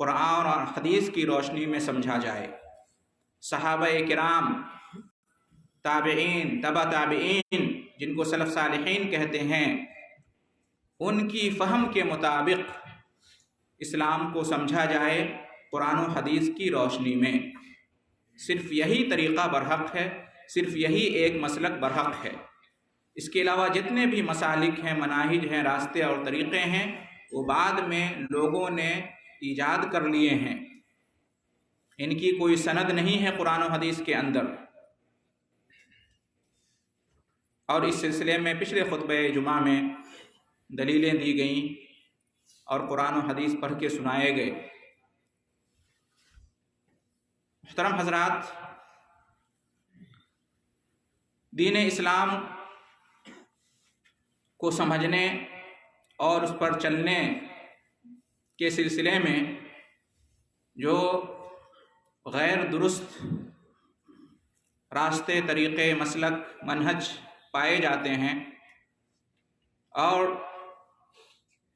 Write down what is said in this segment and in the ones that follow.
قرآن اور حدیث کی روشنی میں سمجھا جائے۔ صحابہ کرام، تابعین، تبع تابعین، جن کو سلف صالحین کہتے ہیں، ان کی فہم کے مطابق اسلام کو سمجھا جائے قرآن و حدیث کی روشنی میں۔ صرف یہی طریقہ برحق ہے، صرف یہی ایک مسلک برحق ہے۔ اس کے علاوہ جتنے بھی مسالک ہیں، مناہج ہیں، راستے اور طریقے ہیں، وہ بعد میں لوگوں نے ایجاد کر لیے ہیں، ان کی کوئی سند نہیں ہے قرآن و حدیث کے اندر۔ اور اس سلسلے میں پچھلے خطبہ جمعہ میں دلیلیں دی گئیں اور قرآن و حدیث پڑھ کے سنائے گئے۔ محترم حضرات، دین اسلام کو سمجھنے اور اس پر چلنے کے سلسلے میں جو غیر درست راستے، طریقے، مسلک، منہج پائے جاتے ہیں، اور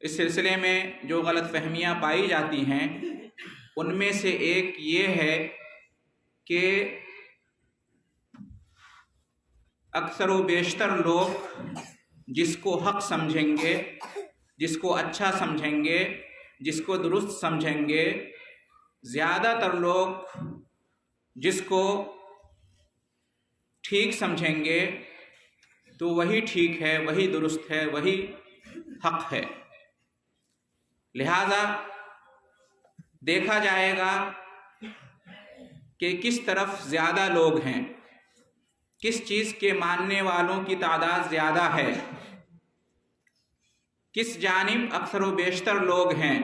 اس سلسلے میں جو غلط فہمیاں پائی جاتی ہیں، ان میں سے ایک یہ ہے کہ اکثر و بیشتر لوگ جس کو حق سمجھیں گے، جس کو اچھا سمجھیں گے، جس کو درست سمجھیں گے، زیادہ تر لوگ جس کو ٹھیک سمجھیں گے تو وہی ٹھیک ہے، وہی درست ہے، وہی حق ہے۔ لہذا دیکھا جائے گا کہ کس طرف زیادہ لوگ ہیں، کس چیز کے ماننے والوں کی تعداد زیادہ ہے، کس جانب اکثر و بیشتر لوگ ہیں،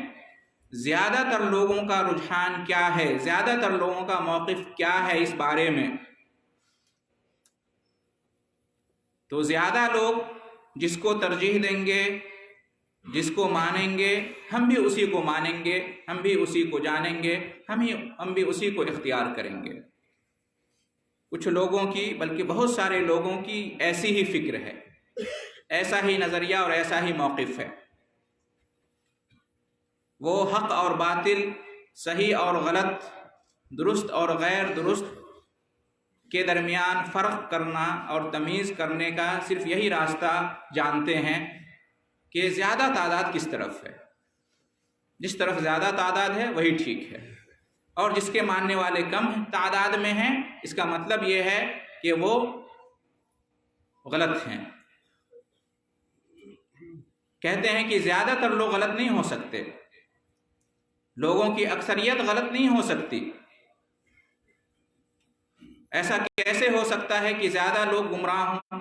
زیادہ تر لوگوں کا رجحان کیا ہے، زیادہ تر لوگوں کا موقف کیا ہے اس بارے میں۔ تو زیادہ لوگ جس کو ترجیح دیں گے، جس کو مانیں گے، ہم بھی اسی کو مانیں گے، ہم بھی اسی کو جانیں گے، ہم بھی اسی کو اختیار کریں گے۔ کچھ لوگوں کی، بلکہ بہت سارے لوگوں کی ایسی ہی فکر ہے، ایسا ہی نظریہ اور ایسا ہی موقف ہے۔ وہ حق اور باطل، صحیح اور غلط، درست اور غیر درست کے درمیان فرق کرنا اور تمیز کرنے کا صرف یہی راستہ جانتے ہیں کہ زیادہ تعداد کس طرف ہے۔ جس طرف زیادہ تعداد ہے وہی ٹھیک ہے، اور جس کے ماننے والے کم تعداد میں ہیں، اس کا مطلب یہ ہے کہ وہ غلط ہیں۔ کہتے ہیں کہ زیادہ تر لوگ غلط نہیں ہو سکتے، لوگوں کی اکثریت غلط نہیں ہو سکتی۔ ایسا کیسے ہو سکتا ہے کہ زیادہ لوگ گمراہ ہوں،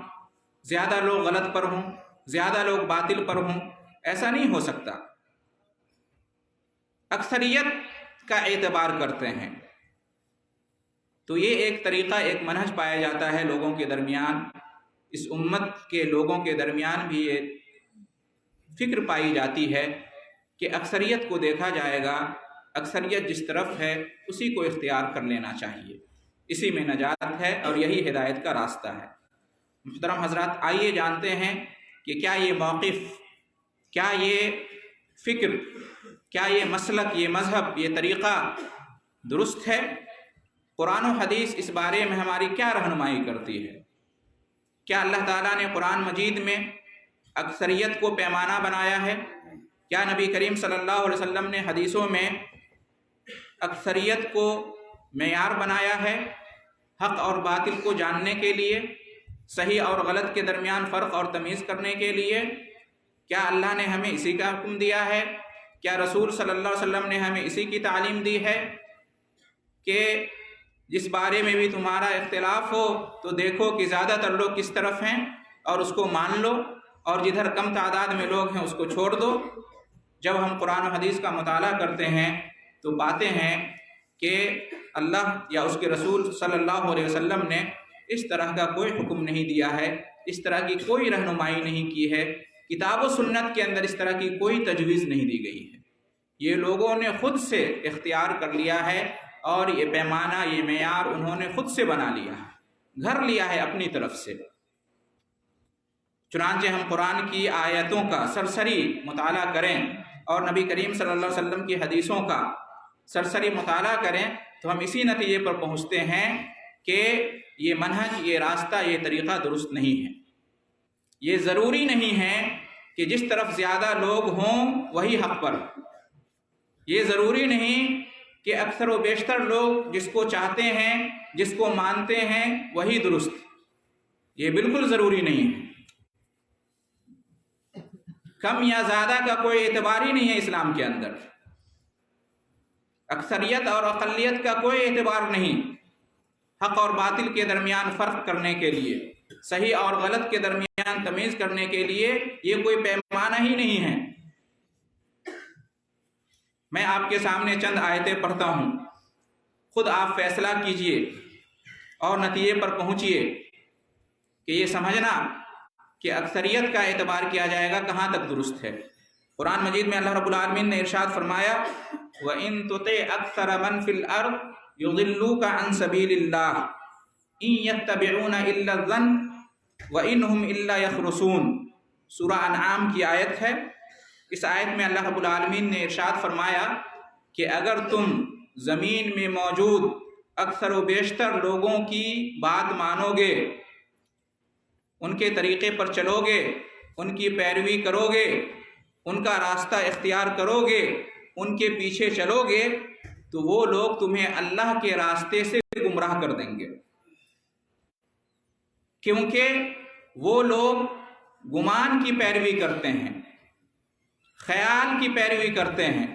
زیادہ لوگ غلط پر ہوں، زیادہ لوگ باطل پر ہوں؟ ایسا نہیں ہو سکتا۔ اکثریت کا اعتبار کرتے ہیں، تو یہ ایک طریقہ، ایک منہج پایا جاتا ہے لوگوں کے درمیان۔ اس امت کے لوگوں کے درمیان بھی یہ فکر پائی جاتی ہے کہ اکثریت کو دیکھا جائے گا، اکثریت جس طرف ہے اسی کو اختیار کر لینا چاہیے، اسی میں نجات ہے اور یہی ہدایت کا راستہ ہے۔ محترم حضرات، آئیے جانتے ہیں کہ کیا یہ موقف، کیا یہ فکر، کیا یہ مسلک، یہ مذہب، یہ طریقہ درست ہے؟ قرآن و حدیث اس بارے میں ہماری کیا رہنمائی کرتی ہے؟ کیا اللہ تعالیٰ نے قرآن مجید میں اکثریت کو پیمانہ بنایا ہے؟ کیا نبی کریم صلی اللہ علیہ وسلم نے حدیثوں میں اکثریت کو معیار بنایا ہے حق اور باطل کو جاننے کے لیے، صحیح اور غلط کے درمیان فرق اور تمیز کرنے کے لیے؟ کیا اللہ نے ہمیں اسی کا حکم دیا ہے؟ کیا رسول صلی اللہ علیہ وسلم نے ہمیں اسی کی تعلیم دی ہے کہ جس بارے میں بھی تمہارا اختلاف ہو تو دیکھو کہ زیادہ تر لوگ کس طرف ہیں اور اس کو مان لو، اور جدھر کم تعداد میں لوگ ہیں اس کو چھوڑ دو؟ جب ہم قرآن و حدیث کا مطالعہ کرتے ہیں تو پاتے ہیں کہ اللہ یا اس کے رسول صلی اللہ علیہ وسلم نے اس طرح کا کوئی حکم نہیں دیا ہے، اس طرح کی کوئی رہنمائی نہیں کی ہے، کتاب و سنت کے اندر اس طرح کی کوئی تجویز نہیں دی گئی ہے۔ یہ لوگوں نے خود سے اختیار کر لیا ہے، اور یہ پیمانہ، یہ معیار انہوں نے خود سے بنا لیا ہے، گھر لیا ہے اپنی طرف سے۔ چنانچہ ہم قرآن کی آیتوں کا سرسری مطالعہ کریں اور نبی کریم صلی اللہ علیہ وسلم کی حدیثوں کا سرسری مطالعہ کریں تو ہم اسی نتیجے پر پہنچتے ہیں کہ یہ منہج، یہ راستہ، یہ طریقہ درست نہیں ہے۔ یہ ضروری نہیں ہے کہ جس طرف زیادہ لوگ ہوں وہی حق پر، یہ ضروری نہیں کہ اکثر و بیشتر لوگ جس کو چاہتے ہیں، جس کو مانتے ہیں وہی درست، یہ بالکل ضروری نہیں ہے۔ کم یا زیادہ کا کوئی اعتبار ہی نہیں ہے اسلام کے اندر، اکثریت اور اقلیت کا کوئی اعتبار نہیں۔ حق اور باطل کے درمیان فرق کرنے کے لیے، صحیح اور غلط کے درمیان تمیز کرنے کے لیے یہ کوئی پیمانہ ہی نہیں ہے۔ میں آپ کے سامنے چند آیتیں پڑھتا ہوں، خود آپ فیصلہ کیجئے اور نتیجے پر پہنچیے کہ یہ سمجھنا کہ اکثریت کا اعتبار کیا جائے گا کہاں تک درست ہے۔ قرآن مجید میں اللہ رب العالمین نے ارشاد فرمایا وَإِن تُطِعْ أَكْثَرَ مَن فِي الْأَرْضِ يُضِلُّوكَ عَن سَبِيلِ اللَّهِ إِن يَتَّبِعُونَ إِلَّا الظَّنَّ وَإِنْ هُمْ إِلَّا يَخْرُصُونَ۔ سورہ انعام کی آیت ہے۔ اس آیت میں اللہ رب العالمین نے ارشاد فرمایا کہ اگر تم زمین میں موجود اکثر و بیشتر لوگوں کی بات مانو گے، ان کے طریقے پر چلو گے، ان کی پیروی کرو گے، ان کا راستہ اختیار کرو گے، ان کے پیچھے چلو گے، تو وہ لوگ تمہیں اللہ کے راستے سے گمراہ کر دیں گے، کیونکہ وہ لوگ گمان کی پیروی کرتے ہیں، خیال کی پیروی کرتے ہیں،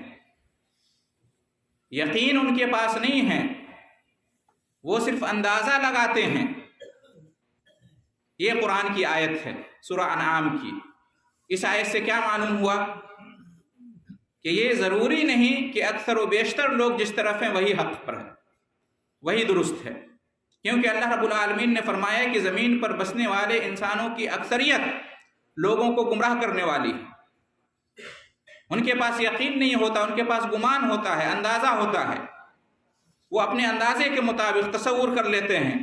یقین ان کے پاس نہیں ہے، وہ صرف اندازہ لگاتے ہیں۔ یہ قرآن کی آیت ہے سورہ انعام کی۔ اس آیت سے کیا معلوم ہوا کہ یہ ضروری نہیں کہ اکثر و بیشتر لوگ جس طرف ہیں وہی حق پر ہے، وہی درست ہے، کیونکہ اللہ رب العالمین نے فرمایا کہ زمین پر بسنے والے انسانوں کی اکثریت لوگوں کو گمراہ کرنے والی ہے۔ ان کے پاس یقین نہیں ہوتا، ان کے پاس گمان ہوتا ہے، اندازہ ہوتا ہے، وہ اپنے اندازے کے مطابق تصور کر لیتے ہیں،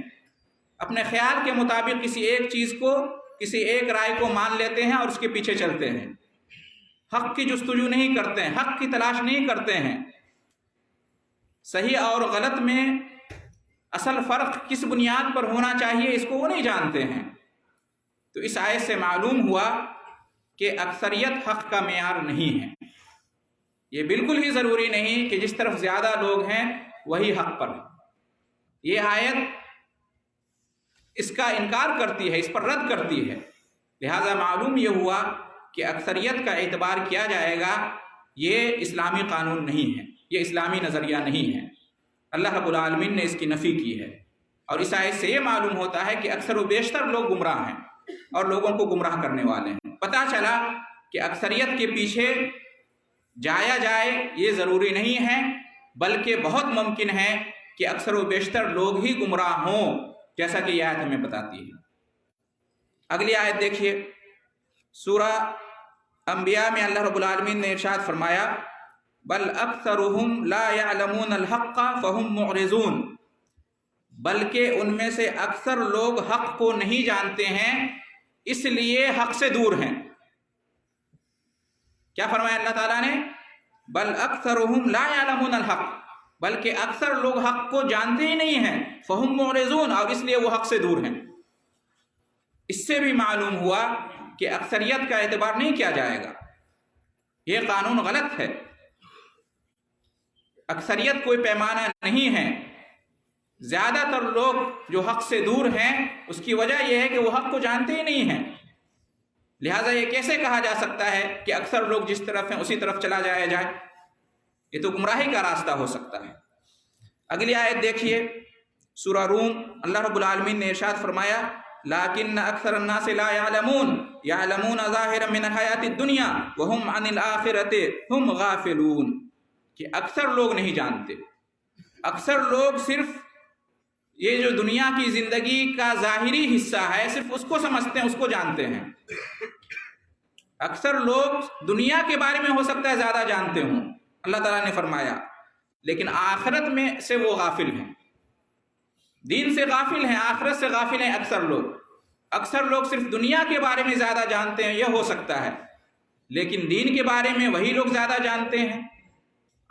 اپنے خیال کے مطابق کسی ایک چیز کو، کسی ایک رائے کو مان لیتے ہیں اور اس کے پیچھے چلتے ہیں، حق کی جستجو نہیں کرتے ہیں، حق کی تلاش نہیں کرتے ہیں، صحیح اور غلط میں اصل فرق کس بنیاد پر ہونا چاہیے اس کو وہ نہیں جانتے ہیں۔ تو اس آیت سے معلوم ہوا کہ اکثریت حق کا معیار نہیں ہے۔ یہ بالکل ہی ضروری نہیں کہ جس طرف زیادہ لوگ ہیں وہی حق پر ہے۔ یہ آیت اس کا انکار کرتی ہے، اس پر رد کرتی ہے، لہذا معلوم یہ ہوا کہ اکثریت کا اعتبار کیا جائے گا یہ اسلامی قانون نہیں ہے، یہ اسلامی نظریہ نہیں ہے۔ اللہ رب العالمین نے اس کی نفی کی ہے، اور اس آیت سے یہ معلوم ہوتا ہے کہ اکثر و بیشتر لوگ گمراہ ہیں اور لوگوں کو گمراہ کرنے والے ہیں۔ پتہ چلا کہ اکثریت کے پیچھے جایا جائے یہ ضروری نہیں ہے، بلکہ بہت ممکن ہے کہ اکثر و بیشتر لوگ ہی گمراہ ہوں، جیسا کہ یہ آیت ہمیں بتاتی ہے۔ اگلی آیت دیکھیے، سورہ انبیاء میں اللہ رب العالمین نے ارشاد فرمایا بل اکثرهم لا يعلمون الحق فهم معرضون، بلکہ ان میں سے اکثر لوگ حق کو نہیں جانتے ہیں اس لیے حق سے دور ہیں۔ کیا فرمایا اللہ تعالیٰ نے؟ بل اکثرهم لا يعلمون الحق، بلکہ اکثر لوگ حق کو جانتے ہی نہیں ہیں، فهم معرضون، اور اس لیے وہ حق سے دور ہیں۔ اس سے بھی معلوم ہوا کہ اکثریت کا اعتبار نہیں کیا جائے گا، یہ قانون غلط ہے۔ اکثریت کوئی پیمانہ نہیں ہے، زیادہ تر لوگ جو حق سے دور ہیں اس کی وجہ یہ ہے کہ وہ حق کو جانتے ہی نہیں ہیں، لہٰذا یہ کیسے کہا جا سکتا ہے کہ اکثر لوگ جس طرف ہیں اسی طرف چلا جایا جائے؟ یہ تو گمراہی کا راستہ ہو سکتا ہے۔ اگلی آیت دیکھیے، سورہ روم، اللہ رب العالمین نے ارشاد فرمایا لیکن اکثر الناس لا يعلمون يعلمون ظاہرا من الحیات الدنیا وهم عن الآخرۃ هم غافلون، کہ اکثر لوگ نہیں جانتے، اکثر لوگ صرف یہ جو دنیا کی زندگی کا ظاہری حصہ ہے صرف اس کو سمجھتے ہیں، اس کو جانتے ہیں۔ اکثر لوگ دنیا کے بارے میں ہو سکتا ہے زیادہ جانتے ہوں، اللہ تعالیٰ نے فرمایا، لیکن آخرت میں سے وہ غافل ہیں، دین سے غافل ہیں، آخرت سے غافل ہیں اکثر لوگ۔ اکثر لوگ صرف دنیا کے بارے میں زیادہ جانتے ہیں، یہ ہو سکتا ہے، لیکن دین کے بارے میں وہی لوگ زیادہ جانتے ہیں۔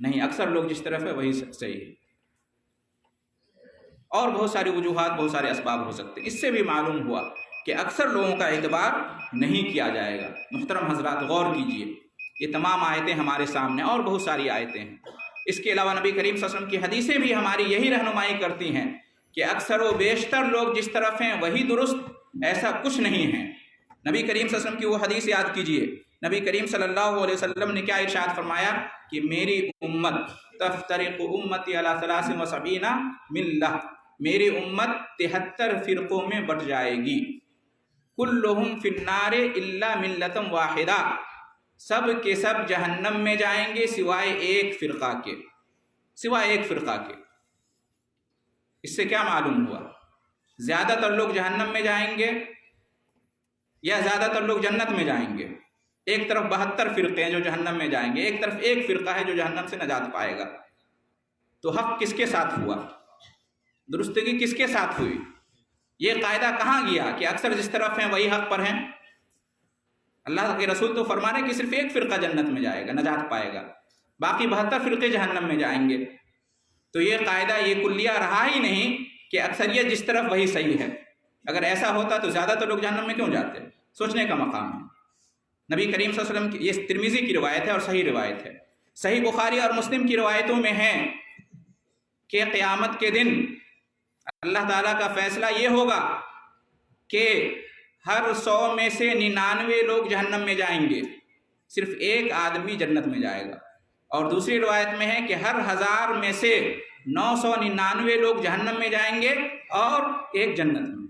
نہیں، اکثر لوگ جس طرف ہے وہی صحیح ہے۔ اور بہت ساری وجوہات، بہت سارے اسباب ہو سکتے ہیں۔ اس سے بھی معلوم ہوا کہ اکثر لوگوں کا اعتبار نہیں کیا جائے گا۔ محترم حضرات غور کیجئے، یہ تمام آیتیں ہمارے سامنے اور بہت ساری آیتیں ہیں۔ اس کے علاوہ نبی کریم صلی اللہ علیہ وسلم کی حدیثیں بھی ہماری یہی رہنمائی کرتی ہیں کہ اکثر و بیشتر لوگ جس طرف ہیں وہی درست، ایسا کچھ نہیں ہے۔ نبی کریم صلی اللہ علیہ وسلم کی وہ حدیث یاد کیجئے، نبی کریم صلی اللہ علیہ وسلم نے کیا ارشاد فرمایا کہ میری امت تفترق امتی علی 73 ملہ، میری امت 73 فرقوں میں بٹ جائے گی، کلہم فی النار الا ملۃ واحدہ، سب کے سب جہنم میں جائیں گے سوائے ایک فرقہ کے، سوائے ایک فرقہ کے۔ اس سے کیا معلوم ہوا؟ زیادہ تر لوگ جہنم میں جائیں گے یا زیادہ تر لوگ جنت میں جائیں گے؟ ایک طرف 72 فرقے ہیں جو جہنم میں جائیں گے، ایک طرف ایک فرقہ ہے جو جہنم سے نجات پائے گا۔ تو حق کس کے ساتھ ہوا؟ درستگی کس کے ساتھ ہوئی؟ یہ قاعدہ کہاں گیا کہ اکثر جس طرف ہیں وہی حق پر ہیں؟ اللہ کے رسول تو فرما رہے کہ صرف ایک فرقہ جنت میں جائے گا، نجات پائے گا، باقی 72 فرقے جہنم میں جائیں گے۔ تو یہ قاعدہ، یہ کلیہ رہا ہی نہیں کہ اکثریت جس طرف وہی صحیح ہے۔ اگر ایسا ہوتا تو زیادہ تر لوگ جہنم میں کیوں جاتے؟ سوچنے کا مقام ہے۔ نبی کریم صلی اللہ علیہ وسلم کی یہ ترمذی کی روایت ہے اور صحیح روایت ہے، صحیح بخاری اور مسلم کی روایتوں میں ہے کہ قیامت کے دن اللہ تعالیٰ کا فیصلہ یہ ہوگا کہ ہر 100 میں سے 99 لوگ جہنم میں جائیں گے، صرف ایک آدمی جنت میں جائے گا۔ اور دوسری روایت میں ہے کہ ہر 1000 میں سے 999 لوگ جہنم میں جائیں گے اور ایک جنت میں۔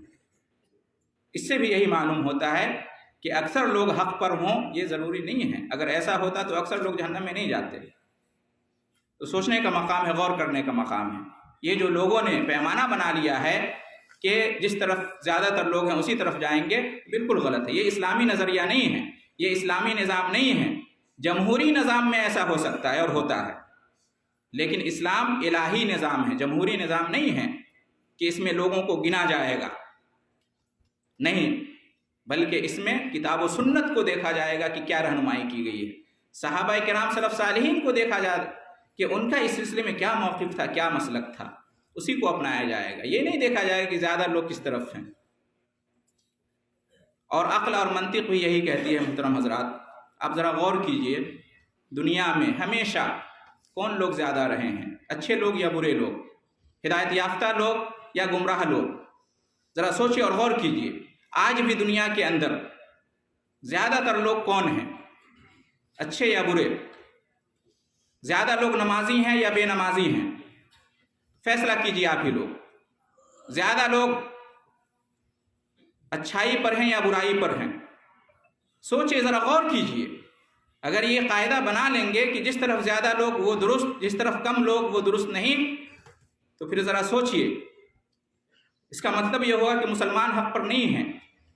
اس سے بھی یہی معلوم ہوتا ہے کہ اکثر لوگ حق پر ہوں یہ ضروری نہیں ہے۔ اگر ایسا ہوتا تو اکثر لوگ جہنم میں نہیں جاتے۔ تو سوچنے کا مقام ہے، غور کرنے کا مقام ہے۔ یہ جو لوگوں نے پیمانہ بنا لیا ہے کہ جس طرف زیادہ تر لوگ ہیں اسی طرف جائیں گے، بالکل غلط ہے۔ یہ اسلامی نظریہ نہیں ہے، یہ اسلامی نظام نہیں ہے۔ جمہوری نظام میں ایسا ہو سکتا ہے اور ہوتا ہے، لیکن اسلام الہی نظام ہے، جمہوری نظام نہیں ہے کہ اس میں لوگوں کو گنا جائے گا، نہیں، بلکہ اس میں کتاب و سنت کو دیکھا جائے گا کہ کیا رہنمائی کی گئی ہے۔ صحابہ کرام سلف صالحین کو دیکھا جائے کہ ان کا اس سلسلے میں کیا موقف تھا، کیا مسلک تھا، اسی کو اپنایا جائے گا۔ یہ نہیں دیکھا جائے گا کہ زیادہ لوگ کس طرف ہیں۔ اور عقل اور منطق بھی یہی کہتی ہے محترم حضرات۔ آپ ذرا غور کیجئے، دنیا میں ہمیشہ کون لوگ زیادہ رہے ہیں؟ اچھے لوگ یا برے لوگ؟ ہدایت یافتہ لوگ یا گمراہ لوگ؟ ذرا سوچئے اور غور کیجئے۔ آج بھی دنیا کے اندر زیادہ تر لوگ کون ہیں؟ اچھے یا برے؟ زیادہ لوگ نمازی ہیں یا بے نمازی ہیں؟ فیصلہ کیجئے آپ ہی لوگ۔ زیادہ لوگ اچھائی پر ہیں یا برائی پر ہیں؟ سوچئے، ذرا غور کیجئے۔ اگر یہ قاعدہ بنا لیں گے کہ جس طرف زیادہ لوگ وہ درست، جس طرف کم لوگ وہ درست نہیں، تو پھر ذرا سوچئے، اس کا مطلب یہ ہوا کہ مسلمان حق پر نہیں ہیں،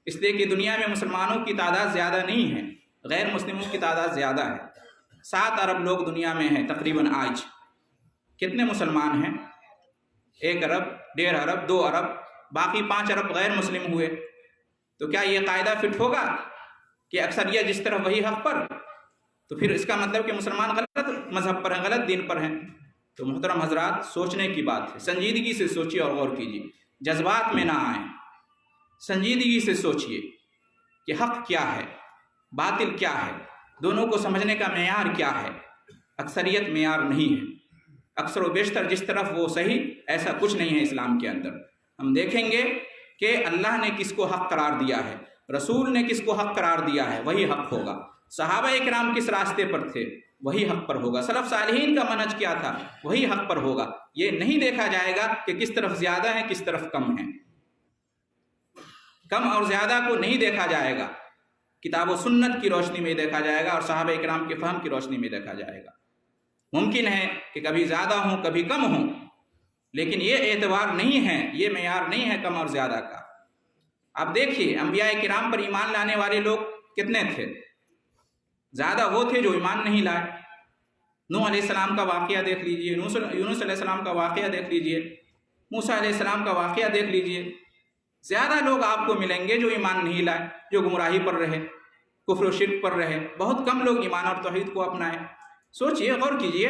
اس لیے کہ دنیا میں مسلمانوں کی تعداد زیادہ نہیں ہے، غیر مسلموں کی تعداد زیادہ ہے۔ 7 ارب لوگ دنیا میں ہیں تقریباً آج۔ کتنے مسلمان ہیں؟ 1 ارب، 1.5 ارب، 2 ارب، باقی 5 ارب غیر مسلم ہوئے۔ تو کیا یہ قاعدہ فٹ ہوگا کہ اکثریت جس طرف وہی حق پر؟ تو پھر اس کا مطلب کہ مسلمان غلط مذہب پر ہیں، غلط دین پر ہیں۔ تو محترم حضرات، سوچنے کی بات ہے، سنجیدگی سے سوچئے اور غور کیجئے، جذبات میں نہ آئیں، سنجیدگی سے سوچئے کہ حق کیا ہے، باطل کیا ہے، دونوں کو سمجھنے کا معیار کیا ہے۔ اکثریت معیار نہیں ہے، اکثر و بیشتر جس طرف وہ صحیح، ایسا کچھ نہیں ہے اسلام کے اندر۔ ہم دیکھیں گے کہ اللہ نے کس کو حق قرار دیا ہے، رسول نے کس کو حق قرار دیا ہے، وہی حق ہوگا۔ صحابہ اکرام کس راستے پر تھے، وہی حق پر ہوگا۔ سلف صالحین کا منہج کیا تھا، وہی حق پر ہوگا۔ یہ نہیں دیکھا جائے گا کہ کس طرف زیادہ ہیں، کس طرف کم ہیں۔ کم اور زیادہ کو نہیں دیکھا جائے گا، کتاب و سنت کی روشنی میں دیکھا جائے گا اور صحابہ اکرام کے فہم کی روشنی میں دیکھا جائے گا۔ ممکن ہے کہ کبھی زیادہ ہوں، کبھی کم ہوں، لیکن یہ اعتبار نہیں ہے، یہ معیار نہیں ہے کم اور زیادہ کا۔ آپ دیکھیے، انبیاء کرام پر ایمان لانے والے لوگ کتنے تھے؟ زیادہ وہ تھے جو ایمان نہیں لائے۔ نوح علیہ السلام کا واقعہ دیکھ لیجئے، یونس علیہ السلام کا واقعہ دیکھ لیجئے، موسیٰ علیہ السلام کا واقعہ دیکھ لیجئے۔ زیادہ لوگ آپ کو ملیں گے جو ایمان نہیں لائے، جو گمراہی پر رہے، کفر و شرک پر رہے۔ بہت کم لوگ ایمان اور توحید کو اپنائے۔ سوچئے، غور کیجئے،